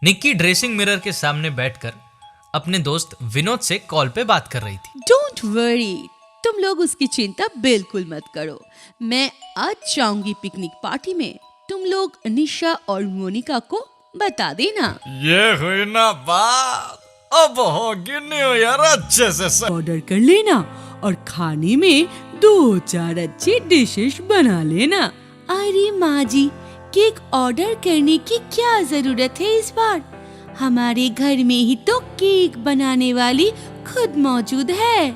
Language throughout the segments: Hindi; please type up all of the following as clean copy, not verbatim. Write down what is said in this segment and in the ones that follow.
निक्की ड्रेसिंग मिरर के सामने बैठकर अपने दोस्त विनोद से कॉल पे बात कर रही थी। डोंट वरी, तुम लोग उसकी चिंता बिल्कुल मत करो। मैं आज जाऊंगी पिकनिक पार्टी में। तुम लोग निशा और मोनिका को बता देना। ये हुई ना बात, अब होगी न्यू ईयर अच्छे से ऑर्डर कर लेना और खाने में 2-4 अच्छी डिशेस बना लेना। अरे माँ जी, केक ऑर्डर करने की क्या जरूरत है इस बार? हमारे घर में ही तो केक बनाने वाली खुद मौजूद है।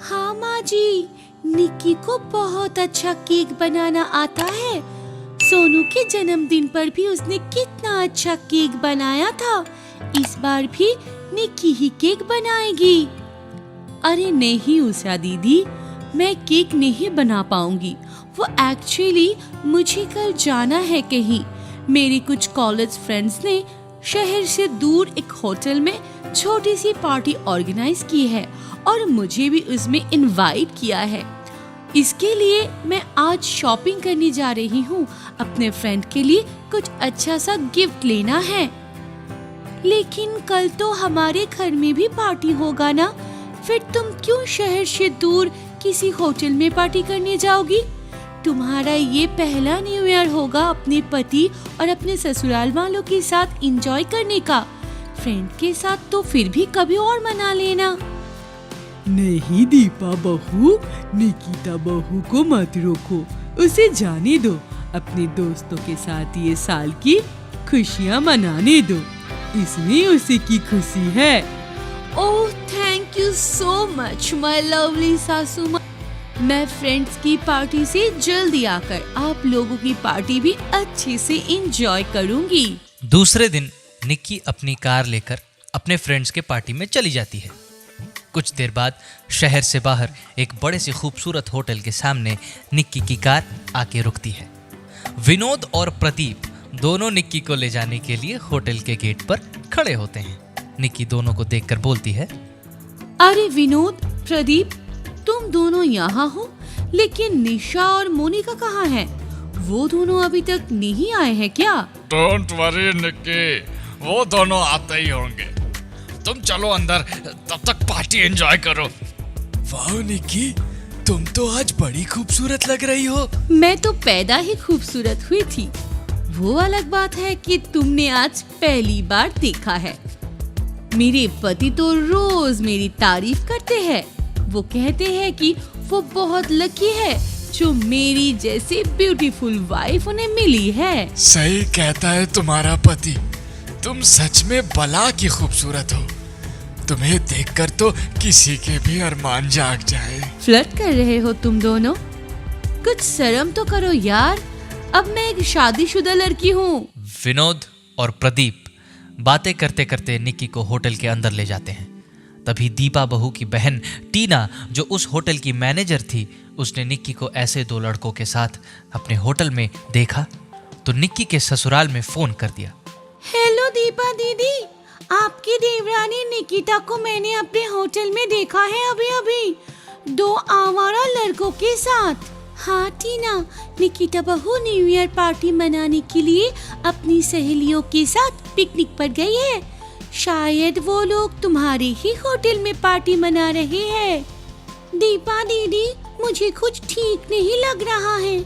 हाँ माँ जी, निक्की को बहुत अच्छा केक बनाना आता है। सोनू के जन्मदिन पर भी उसने कितना अच्छा केक बनाया था। इस बार भी निक्की ही केक बनाएगी। अरे नहीं उषा दीदी, मैं केक नहीं बना पाऊंगी। वो एक्चुअली मुझे कल जाना है कहीं। मेरी कुछ कॉलेज फ्रेंड्स ने शहर से दूर एक होटल में छोटी सी पार्टी ऑर्गेनाइज की है और मुझे भी उसमें इनवाइट किया है। इसके लिए मैं आज शॉपिंग करने जा रही हूँ। अपने फ्रेंड के लिए कुछ अच्छा सा गिफ्ट लेना है। लेकिन कल तो हमारे घर में भी पार्टी होगा ना, फिर तुम क्यों शहर से दूर किसी होटल में पार्टी करने जाओगी? तुम्हारा ये पहला न्यू ईयर होगा अपने पति और अपने ससुराल वालों के साथ एंजॉय करने का। फ्रेंड के साथ तो फिर भी कभी और मना लेना। नहीं दीपा बहू, निकिता बहू को मत रोको, उसे जाने दो। अपने दोस्तों के साथ ये साल की खुशियाँ मनाने दो, इसमें उसी की खुशी है। Oh thank you so much my lovely सासू माँ। मैं फ्रेंड्स की पार्टी से जल्दी आकर आप लोगों की पार्टी भी अच्छे से एंजॉय करूंगी। दूसरे दिन निक्की अपनी कार लेकर अपने फ्रेंड्स के पार्टी में चली जाती है। कुछ देर बाद शहर से बाहर एक बड़े से खूबसूरत होटल के सामने निक्की की कार आके रुकती है। विनोद और प्रदीप दोनों निक्की को ले जाने के लिए होटल के गेट पर खड़े होते हैं। निक्की दोनों को देखकर बोलती है, अरे विनोद, प्रदीप, तुम दोनों यहाँ हो, लेकिन निशा और मोनिका कहाँ हैं? वो दोनों अभी तक नहीं आए हैं क्या? डोंट वरी निक्की, वो दोनों आते ही होंगे। तुम चलो अंदर, तब तक पार्टी एंजॉय करो। वाह निक्की, तुम तो आज बड़ी खूबसूरत लग रही हो। मैं तो पैदा ही खूबसूरत हुई थी। वो अलग बात है कि तुमने आज पहली बार देखा है। मेरे पति तो रोज मेरी तारीफ करते हैं। वो कहते हैं कि वो बहुत लकी है जो मेरी जैसी ब्यूटीफुल वाइफ उन्हें मिली है। सही कहता है तुम्हारा पति, तुम सच में बला की खूबसूरत हो। तुम्हें देखकर तो किसी के भी अरमान जाग जाए। फ्लर्ट कर रहे हो तुम दोनों? कुछ शर्म तो करो यार, अब मैं एक शादीशुदा लड़की हूँ। विनोद और प्रदीप बातें करते करते निक्की को होटल के अंदर ले जाते हैं। तभी दीपा बहू की बहन टीना, जो उस होटल की मैनेजर थी, उसने निक्की को ऐसे दो लड़कों के साथ अपने होटल में देखा तो निक्की के ससुराल में फोन कर दिया। हेलो दीपा दीदी, आपकी देवरानी निकिता को मैंने अपने होटल में देखा है अभी अभी, 2 आवारा लड़कों के साथ। हाँ टीना, निकिता बहू न्यू ईयर पार्टी मनाने के लिए अपनी सहेलियों के साथ पिकनिक पर गई है। शायद वो लोग तुम्हारे ही होटल में पार्टी मना रहे हैं। दीपा दीदी, मुझे कुछ ठीक नहीं लग रहा है,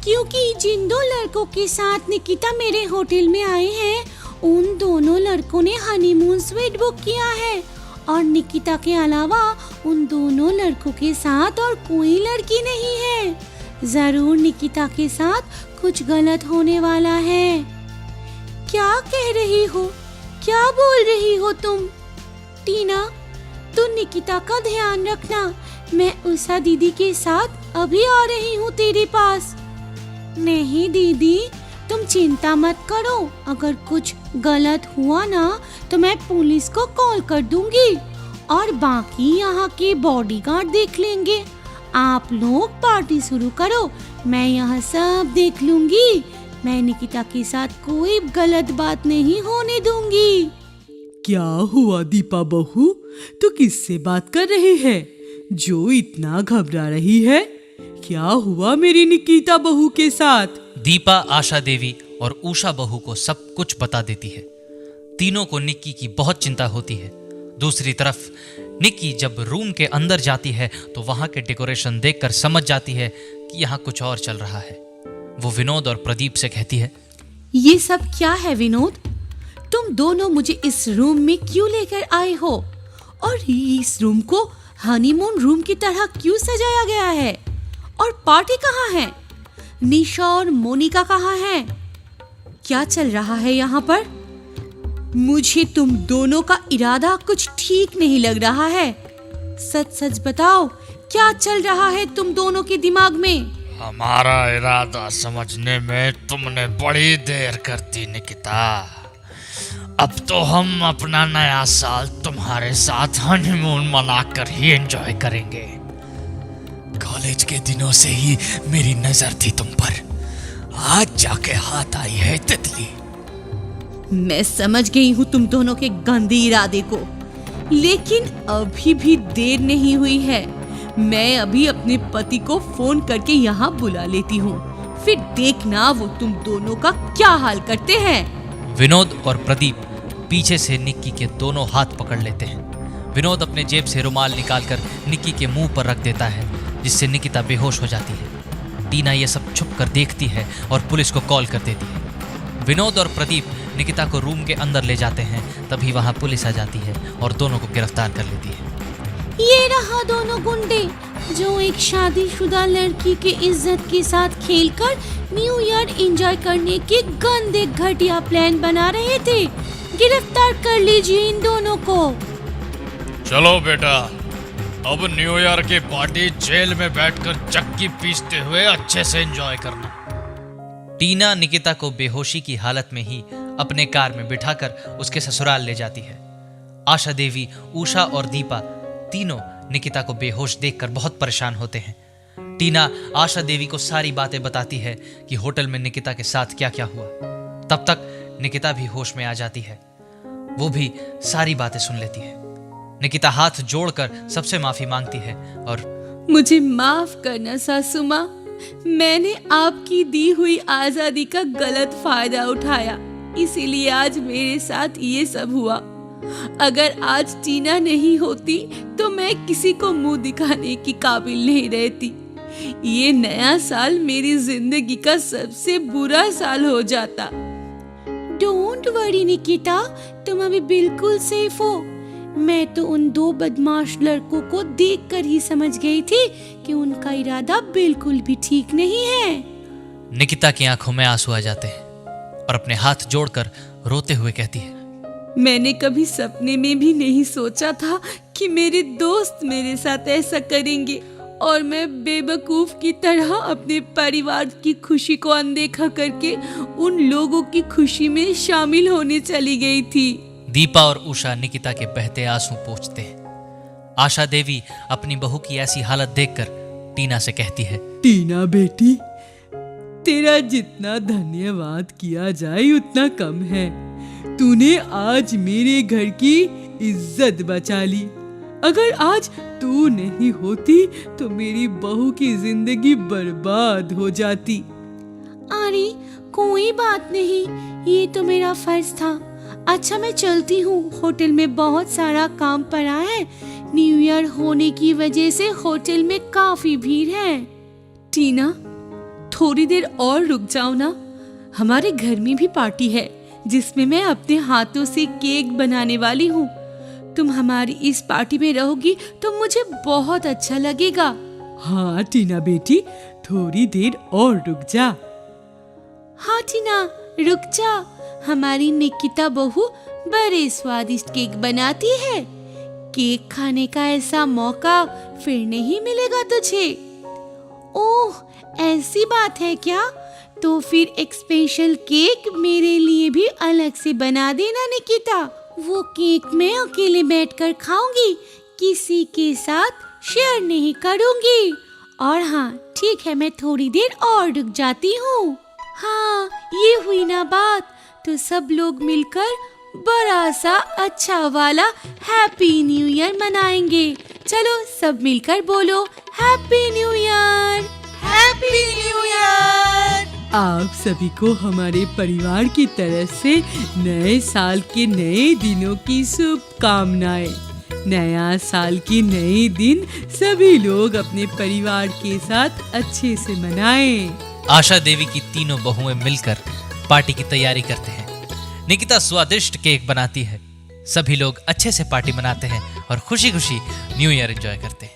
क्योंकि जिन 2 लड़कों के साथ निकिता मेरे होटल में आए हैं, उन दोनों लड़कों ने हनीमून स्वीट बुक किया है और निकिता के अलावा उन दोनों लड़कों के साथ और कोई लड़की नहीं है। जरूर निकिता के साथ कुछ गलत होने वाला है। क्या कह रही हो? क्या बोल रही हो तुम? टीना, तू निकिता का ध्यान रखना। मैं उषा दीदी के साथ अभी आ रही हूँ तेरे पास। नहीं दीदी, तुम चिंता मत करो। अगर कुछ गलत हुआ ना तो मैं पुलिस को कॉल कर दूंगी और बाकी यहाँ के बॉडीगार्ड देख लेंगे। आप लोग पार्टी शुरू करो, मैं यहाँ सब देख लूंगी। मैं निकिता के साथ कोई गलत बात नहीं होने दूंगी। क्या हुआ दीपा बहू, तू किससे बात कर रही है जो इतना घबरा रही है? क्या हुआ मेरी निकिता बहू के साथ? दीपा आशा देवी और उषा बहू को सब कुछ बता देती है। तीनों को निक्की की बहुत चिंता होती है। दूसरी तरफ निक्की जब रूम के अंदर जाती है तो वहां के डेकोरेशन देखकर समझ जाती है कि यहाँ कुछ और चल रहा है। वो विनोद और प्रदीप से कहती है, ये सब क्या है विनोद? तुम दोनों मुझे इस रूम में क्यों लेकर आए हो? और इस रूम को हनीमून रूम की तरह क्यों सजाया गया है? और पार्टी कहाँ है? निशा और मोनिका कहाँ हैं? क्या चल रहा है यहाँ पर? मुझे तुम दोनों का इरादा कुछ ठीक नहीं लग रहा है। सच सच बताओ, क्या चल रहा है तुम दोनों के दिमाग में? हमारा इरादा समझने में तुमने बड़ी देर कर दी निकिता। अब तो हम अपना नया साल तुम्हारे साथ हनीमून मनाकर ही एंजॉय करेंगे। कॉलेज के दिनों से ही मेरी नजर थी तुम पर, आज जाके हाथ आई है तितली। मैं समझ गई हूँ तुम दोनों के गंदे इरादे को, लेकिन अभी भी देर नहीं हुई है। मैं अभी अपने पति को फोन करके यहाँ बुला लेती हूँ, फिर देखना वो तुम दोनों का क्या हाल करते हैं। विनोद और प्रदीप पीछे से निक्की के दोनों हाथ पकड़ लेते हैं। विनोद अपने जेब से रुमाल निकालकर निक्की के मुंह पर रख देता है, जिससे निकिता बेहोश हो जाती है। टीना ये सब छुप कर देखती है और पुलिस को कॉल कर देती है। विनोद और प्रदीप निकिता को रूम के अंदर ले जाते हैं, तभी वहां पुलिस आ जाती है और दोनों को गिरफ्तार कर लेती है। ये रहा दोनों गुंडे जो एक शादीशुदा लड़की के इज्जत के साथ खेलकर न्यू ईयर एंजॉय करने के गंदे घटिया प्लान बना रहे थे। गिरफ्तार कर लीजिए इन दोनों को। चलो बेटा, अब न्यू ईयर की पार्टी जेल में बैठकर चक्की पीसते हुए अच्छे से एंजॉय करना। टीना निकिता को बेहोशी की हालत में ही अपने कार में बिठाकर उसके ससुराल ले जाती है। आशा देवी, उषा और दीपा तीनों निकिता को बेहोश देखकर बहुत परेशान होते हैं। टीना आशा देवी को सारी बातें बताती है कि होटल में निकिता के साथ क्या क्या हुआ। तब तक निकिता भी होश में आ जाती है। वो भी सारी बातें सुन लेती है। निकिता हाथ जोड़कर सबसे माफी मांगती है और मुझे माफ करना सासू माँ, मैंने आपकी दी हुई आजादी का गलत फायदा उठाया, इसीलिए आज मेरे साथ ये सब हुआ। अगर आज टीना नहीं होती तो मैं किसी को मुंह दिखाने की काबिल नहीं रहती। ये नया साल मेरी जिंदगी का सबसे बुरा साल हो जाता। डोंट वरी निकिता, तुम अभी बिल्कुल सेफ हो। मैं तो उन दो बदमाश लड़कों को देखकर ही समझ गई थी कि उनका इरादा बिल्कुल भी ठीक नहीं है। निकिता की आंखों में आंसू आ जाते हैं और अपने हाथ जोड़कर रोते हुए कहती है, मैंने कभी सपने में भी नहीं सोचा था कि मेरे दोस्त मेरे साथ ऐसा करेंगे और मैं बेवकूफ की तरह अपने परिवार की खुशी को अनदेखा करके उन लोगों की खुशी में शामिल होने चली गई थी। दीपा और उषा निकिता के बहते आंसू पोंछते हैं। आशा देवी अपनी बहू की ऐसी हालत देखकर टीना से कहती है, टीना बेटी, तेरा जितना धन्यवाद किया जाए उतना कम है। तूने आज मेरे घर की इज्जत बचा ली। अगर आज तू नहीं होती तो मेरी बहू की जिंदगी बर्बाद हो जाती। अरे कोई बात नहीं, ये तो मेरा फर्ज था। अच्छा मैं चलती हूँ, होटल में बहुत सारा काम पड़ा है। न्यू ईयर होने की वजह से होटल में काफी भीड़ है। टीना, थोड़ी देर और रुक जाओ ना। हमारे घर में भी पार्टी है जिसमें मैं अपने हाथों से केक बनाने वाली हूँ। तुम हमारी इस पार्टी में रहोगी तो मुझे बहुत अच्छा लगेगा। हाँ टीना बेटी, थोड़ी देर और रुक जा। हाँ टीना, रुक जा। हमारी निकिता बहू बड़े स्वादिष्ट केक बनाती है। केक खाने का ऐसा मौका फिर नहीं मिलेगा तुझे। ओह, ऐसी बात है क्या? तो फिर एक स्पेशल केक मेरे लिए भी अलग से बना देना निकिता। वो केक मैं अकेले बैठकर खाऊंगी, किसी के साथ शेयर नहीं करूंगी। और हाँ ठीक है, मैं थोड़ी देर और रुक जाती हूँ। हाँ ये हुई ना बात, तो सब लोग मिलकर बड़ा सा अच्छा वाला हैप्पी न्यू ईयर मनाएंगे। चलो सब मिलकर बोलो happy new year, happy new year, आप सभी को हमारे परिवार की तरफ से नए साल के नए दिनों की शुभकामनाएं। नया साल के नए दिन सभी लोग अपने परिवार के साथ अच्छे से मनाएं। आशा देवी की तीनों बहुएं मिलकर पार्टी की तैयारी करते हैं। निकिता स्वादिष्ट केक बनाती है। सभी लोग अच्छे से पार्टी मनाते हैं और खुशी खुशी न्यू ईयर एंजॉय करते हैं।